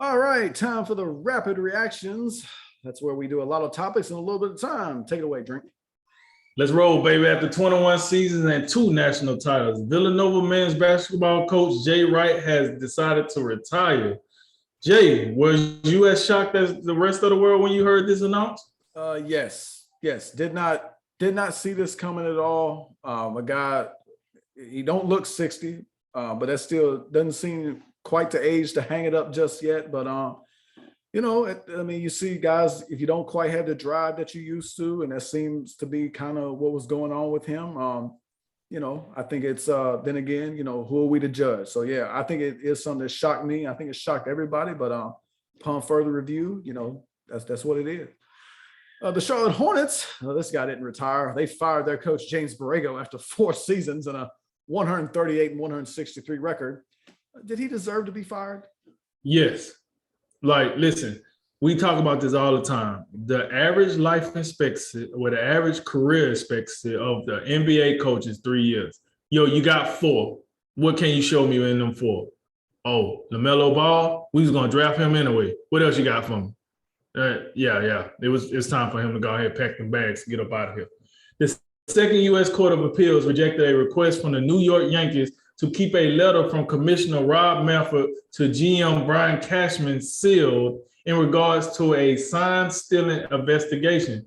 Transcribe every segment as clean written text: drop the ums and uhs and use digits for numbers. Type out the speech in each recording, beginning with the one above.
All right, time for the rapid reactions. That's where we do a lot of topics in a little bit of time. Take it away, Drink. Let's roll, baby. After 21 seasons and 2 national titles, Villanova men's basketball coach Jay Wright has decided to retire. Jay, was you as shocked as the rest of the world when you heard this announced? Yes. Did not see this coming at all. A guy, he don't look 60, but that still doesn't seem quite the age to hang it up just yet. But you see guys, if you don't quite have the drive that you used to, and that seems to be kind of what was going on with him. I think it's then again, who are we to judge? So yeah, I think it is something that shocked me. I think it shocked everybody, but upon further review, that's what it is. The Charlotte Hornets, this guy didn't retire. They fired their coach James Borrego after 4 seasons and a 138 and 163 record. Did he deserve to be fired? Yes. Listen, we talk about this all the time. The average life expectancy or the average career expectancy of the NBA coach is 3 years. Yo, you got 4. What can you show me in them 4? Oh, LaMelo Ball, we was going to draft him anyway. What else you got for me? Yeah. It's time for him to go ahead and pack the bags and get up out of here. The second U.S. Court of Appeals rejected a request from the New York Yankees to keep a letter from Commissioner Rob Manfred to GM Brian Cashman sealed in regards to a sign stealing investigation.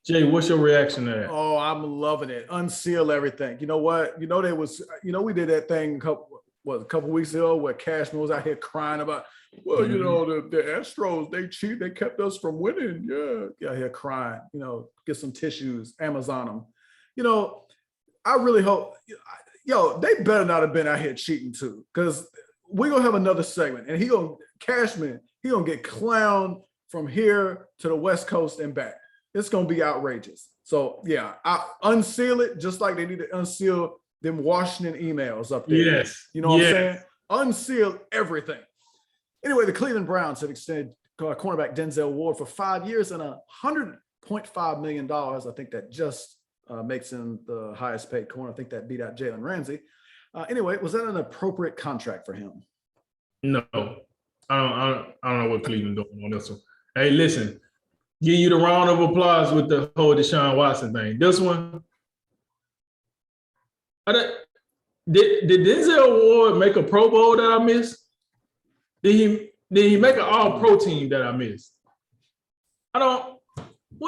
Jay, what's your reaction to that? Oh, I'm loving it. Unseal everything. You know what? We did that thing a couple weeks ago where Cashman was out here crying about, the Astros, they cheat, they kept us from winning. Yeah, here crying, get some tissues, Amazon them. I really hope, they better not have been out here cheating too, because we're going to have another segment and Cashman gonna get clowned from here to the West Coast and back. It's going to be outrageous. So yeah, I unseal it just like they need to unseal them Washington emails up there. Yes. You know what I'm saying? Unseal everything. Anyway, the Cleveland Browns have extended cornerback Denzel Ward for 5 years and $100.5 million. I think that just makes him the highest paid corner. I think that beat out Jalen Ramsey. Anyway, was that an appropriate contract for him? No, I don't know what Cleveland doing on this one. Hey, listen, give you the round of applause with the whole Deshaun Watson thing. This one, did Denzel Ward make a Pro Bowl that I missed? Did he make an All-Pro team that I missed? What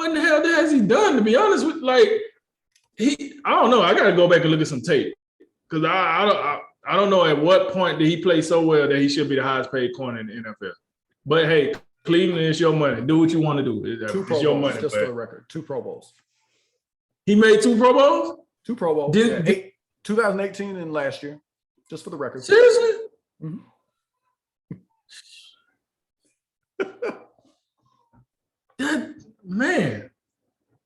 in the hell has he done, to be honest with, I don't know. I got to go back and look at some tape because I don't know at what point did he play so well that he should be the highest paid corner in the NFL. But hey, Cleveland, it's your money. Do what you want to do. It's your money. Just for the record, 2 Pro Bowls. He made 2 Pro Bowls? 2 Pro Bowls. 2018 and last year, just for the record. Seriously? Mm-hmm. Man,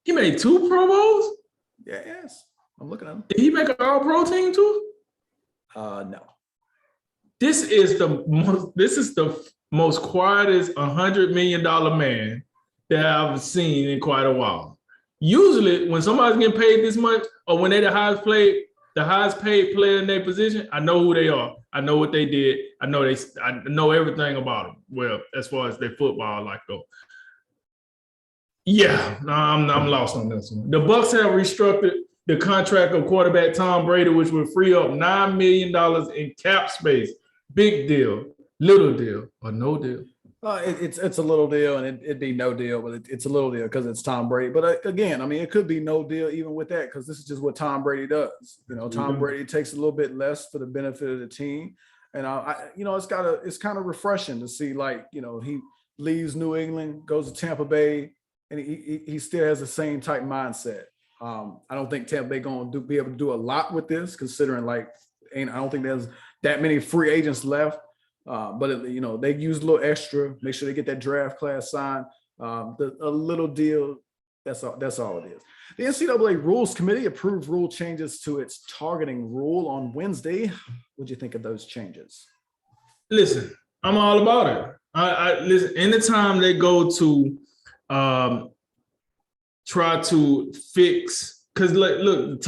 he made 2 Pro Bowls? Yes, I'm looking at him. Did he make an All-Pro team too? No. This is the most quietest $100 million man that I've seen in quite a while. Usually, when somebody's getting paid this much, or when they're the highest paid player in their position, I know who they are. I know what they did. I know everything about them. Well, as far as their football go. Yeah, no, I'm lost on this one. The Bucs have restructured the contract of quarterback Tom Brady, which would free up $9 million in cap space. Big deal, little deal, or no deal? It's a little deal, and it'd be no deal, but it's a little deal because it's Tom Brady. But again, it could be no deal even with that because this is just what Tom Brady does. Tom Brady takes a little bit less for the benefit of the team, and it's kind of refreshing to see he leaves New England, goes to Tampa Bay, and he still has the same type mindset. I don't think Tampa Bay going to be able to do a lot with this, considering I don't think there's that many free agents left. But they use a little extra, make sure they get that draft class signed. A little deal, that's all it is. The NCAA Rules Committee approved rule changes to its targeting rule on Wednesday. What'd you think of those changes? Listen, I'm all about it. I listen. Anytime they go to try to fix, because look,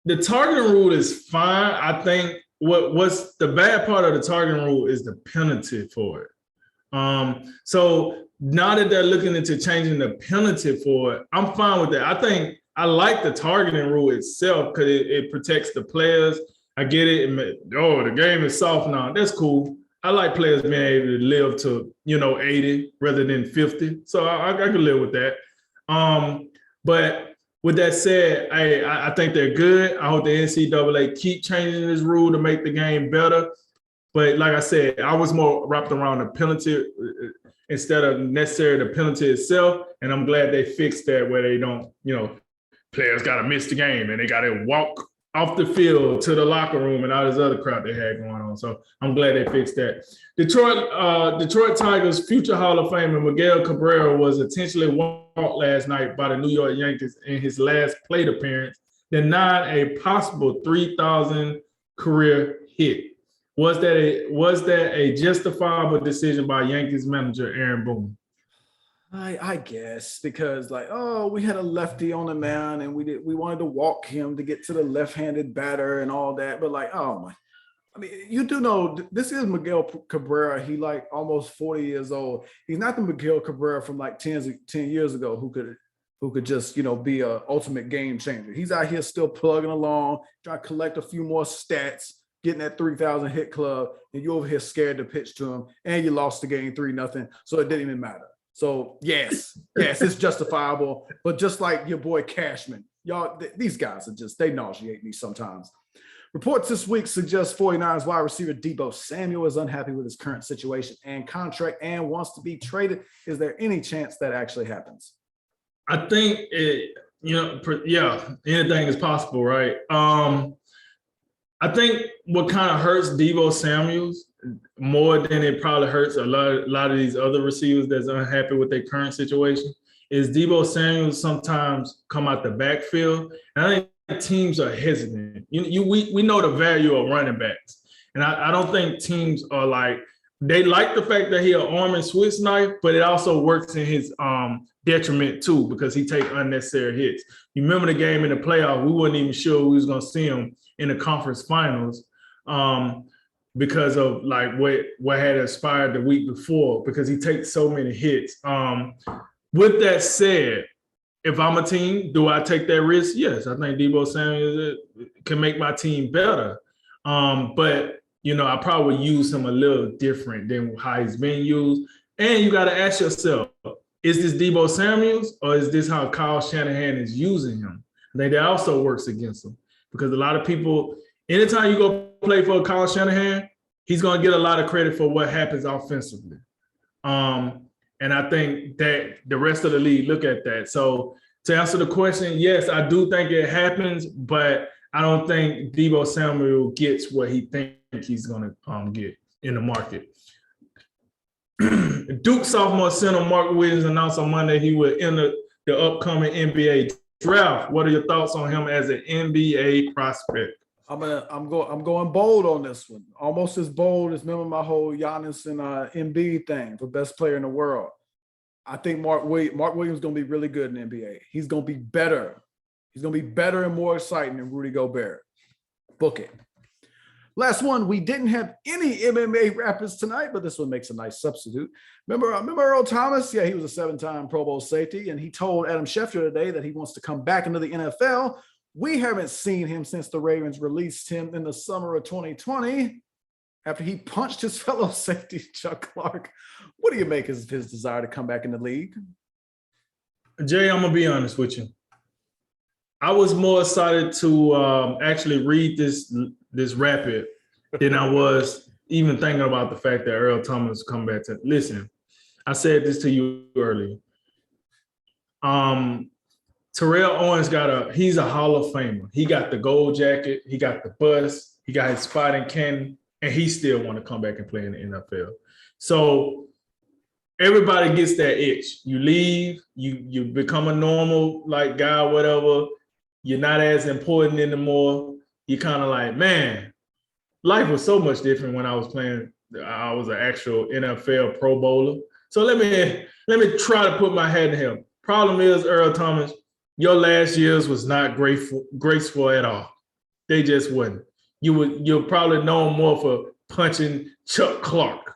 the targeting rule is fine. I think what's the bad part of the targeting rule is the penalty for it. So now that they're looking into changing the penalty for it, I'm fine with that. I think I like the targeting rule itself because it protects the players. I get it. The game is soft now. That's cool. I like players being able to live to, 80 rather than 50. So I can live with that. But with that said, I think they're good. I hope the NCAA keep changing this rule to make the game better. But like I said, I was more wrapped around the penalty instead of necessarily the penalty itself. And I'm glad they fixed that where they don't, players got to miss the game and they got to walk off the field to the locker room and all this other crap they had going on. So I'm glad they fixed that. Detroit Tigers future Hall of Famer Miguel Cabrera was intentionally walked last night by the New York Yankees in his last plate appearance, denying a possible 3,000 career hit. Was that a justifiable decision by Yankees manager Aaron Boone? I guess because we had a lefty on the mound and we wanted to walk him to get to the left-handed batter and all that, but you do know this is Miguel Cabrera. He almost 40 years old. He's not the Miguel Cabrera from 10 years ago who could just be a ultimate game changer. He's out here still plugging along, trying to collect a few more stats, getting that 3,000 hit club, and you're over here scared to pitch to him, and you lost the game 3-0, so it didn't even matter. So yes, it's justifiable. But just like your boy Cashman, y'all, these guys they nauseate me sometimes. Reports this week suggest 49ers wide receiver Deebo Samuel is unhappy with his current situation and contract and wants to be traded. Is there any chance that actually happens? I think anything is possible, right? I think what kind of hurts Deebo Samuels more than it probably hurts a lot of these other receivers that's unhappy with their current situation is Deebo Samuels sometimes come out the backfield. And I think teams are hesitant. We know the value of running backs. And I don't think teams are they like the fact that he an arm and Swiss knife, but it also works in his detriment too because he take unnecessary hits. You remember the game in the playoff, we weren't even sure we was going to see him in the conference finals because of what had inspired the week before because he takes so many hits. With that said, if I'm a team, do I take that risk? Yes, I think Deebo Samuel can make my team better. But, I probably would use him a little different than how he's being used. And you got to ask yourself, is this Deebo Samuels or is this how Kyle Shanahan is using him? I think that also works against him because a lot of people, anytime you go play for Kyle Shanahan, he's going to get a lot of credit for what happens offensively. And I think that the rest of the league look at that. So to answer the question, yes, I do think it happens, but I don't think Deebo Samuel gets what he thinks he's going to get in the market. Duke sophomore center Mark Williams announced on Monday he will enter the upcoming NBA draft. What are your thoughts on him as an NBA prospect? I'm going bold on this one. Almost as bold as remember my whole Giannis and Embiid thing for best player in the world. I think Mark Williams is going to be really good in the NBA. He's going to be better. He's going to be better and more exciting than Rudy Gobert. Book it. Last one, we didn't have any MMA rappers tonight, but this one makes a nice substitute. Remember Earl Thomas? Yeah, he was a 7-time Pro Bowl safety, and he told Adam Schefter today that he wants to come back into the NFL. We haven't seen him since the Ravens released him in the summer of 2020 after he punched his fellow safety, Chuck Clark. What do you make of his desire to come back in the league? Jay, I'm going to be honest with you. I was more excited to actually read this rapid than I was even thinking about the fact that Earl Thomas come back to listen. I said this to you earlier. Terrell Owens he's a Hall of Famer. He got the gold jacket, he got the bus, he got his spot in Canton, and he still want to come back and play in the NFL. So everybody gets that itch. You leave, you become a normal guy, whatever. You're not as important anymore. You're kind of like, man, life was so much different when I was playing. I was an actual NFL Pro Bowler. So let me try to put my head in him. Problem is, Earl Thomas, your last years was not graceful at all. They just wasn't. you're probably known more for punching Chuck Clark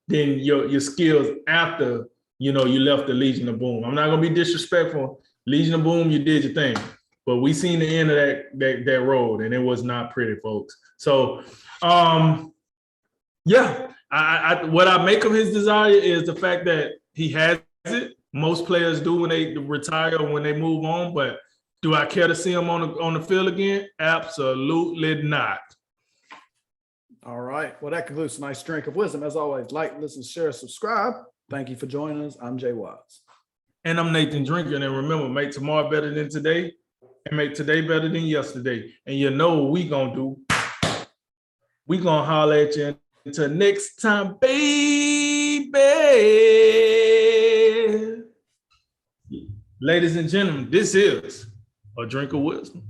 than your skills after you left the Legion of Boom. I'm not gonna be disrespectful. Legion of Boom, you did your thing, but we seen the end of that road, and it was not pretty, folks. So, yeah, I what I make of his desire is the fact that he has it. Most players do when they retire or when they move on, but do I care to see him on the field again? Absolutely not. All right. Well, that concludes tonight's Drink of Wisdom. As always, like, listen, share, subscribe. Thank you for joining us. I'm Jay Watts. And I'm Nathan Drinker. And remember, make tomorrow better than today and make today better than yesterday. And you know what we gonna do. We gonna holler at you until next time, baby. Ladies and gentlemen, this is a Drink of Wisdom.